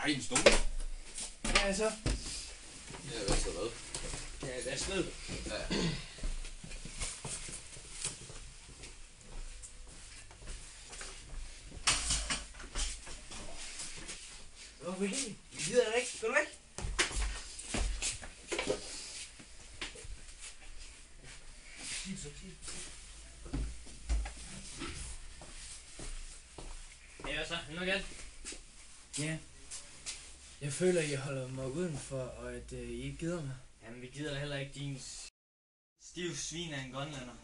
Har I en stol? Ja, så. Ja, hvad så hvad? Ja, hvad sned? Ja. Hvor vil I? Vi gider da ikke. Gå nu væk. Ja, hvad så? Nu igen? Ja. Jeg føler, I holder mig udenfor, og at I ikke gider mig. Jamen, vi gider da heller ikke din stiv svin af en grønlander.